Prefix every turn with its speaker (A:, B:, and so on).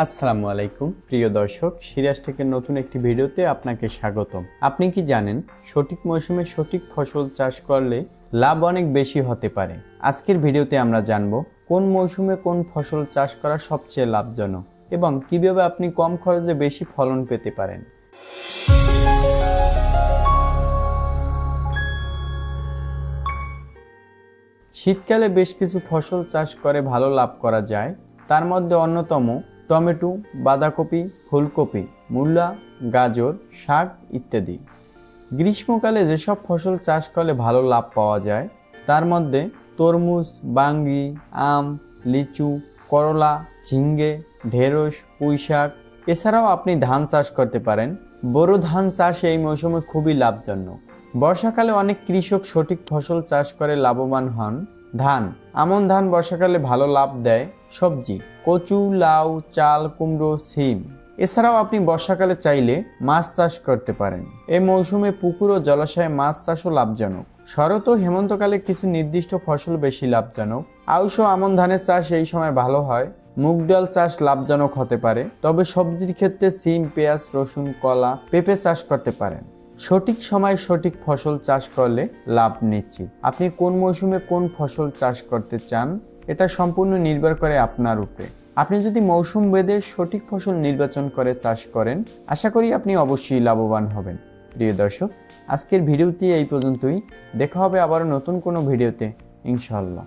A: আসসালামু আলাইকুম প্রিয় দর্শক, সিরাজ টেকের নতুন একটি ভিডিওতে আপনাকে স্বাগতম। আপনি কি জানেন সঠিক মৌসুমে সঠিক ফসল চাষ করলে লাভ অনেক বেশি হতে পারে? আজকের ভিডিওতে আমরা জানব কোন মৌসুমে কোন ফসল চাষ করা সবচেয়ে লাভজনক এবং কিভাবে আপনি কম খরচে বেশি ফলন পেতে পারেন। শীতকালে বেশ কিছু ফসল চাষ করে ভালো লাভ করা যায়। তার মধ্যে অন্যতম টমেটো, বাঁধাকপি, ফুলকপি, মূলা, গাজর, শাক ইত্যাদি। গ্রীষ্মকালে যেসব ফসল চাষ করলে ভালো লাভ পাওয়া যায় তার মধ্যে তরমুজ, বাঙ্গি, আম, লিচু, করলা, ঝিঙ্গে, ঢেঁড়স, পুঁইশাক। এছাড়াও আপনি ধান চাষ করতে পারেন। বোরো ধান চাষ এই মৌসুমে খুবই লাভজনক। বর্ষাকালে অনেক কৃষক সঠিক ফসল চাষ করে লাভবান হন। ধান, আমন ধান বর্ষাকালে ভালো লাভ দেয়। সবজি, কচু, লাউ, চাল, কুমড়ো, সিম। এছাড়াও আপনি বর্ষাকালে চাইলে মাছ চাষ করতে পারেন। এই মৌসুমে পুকুর ও জলাশয়ে মাছ চাষও লাভজনক। শরৎ ও হেমন্তকালে কিছু নির্দিষ্ট ফসল বেশি লাভজনক। আউশ ও আমন ধানের চাষ এই সময় ভালো হয়। মুগ ডাল চাষ লাভজনক হতে পারে, তবে সবজির ক্ষেত্রে সিম, পেঁয়াজ, রসুন, কলা, পেঁপে চাষ করতে পারেন। সঠিক সময় সঠিক ফসল চাষ করলে লাভ নিশ্চিত। আপনি কোন মৌসুমে কোন ফসল চাষ করতে চান এটা সম্পূর্ণ নির্ভর করে আপনার উপরে। আপনি যদি মৌসুম ভেদে সঠিক ফসল নির্বাচন করে চাষ করেন, আশা করি আপনি অবশ্যই লাভবান হবেন। প্রিয় দর্শক, আজকের ভিডিওটি এই পর্যন্তই। দেখা হবে আবার নতুন কোনো ভিডিওতে ইনশাআল্লাহ।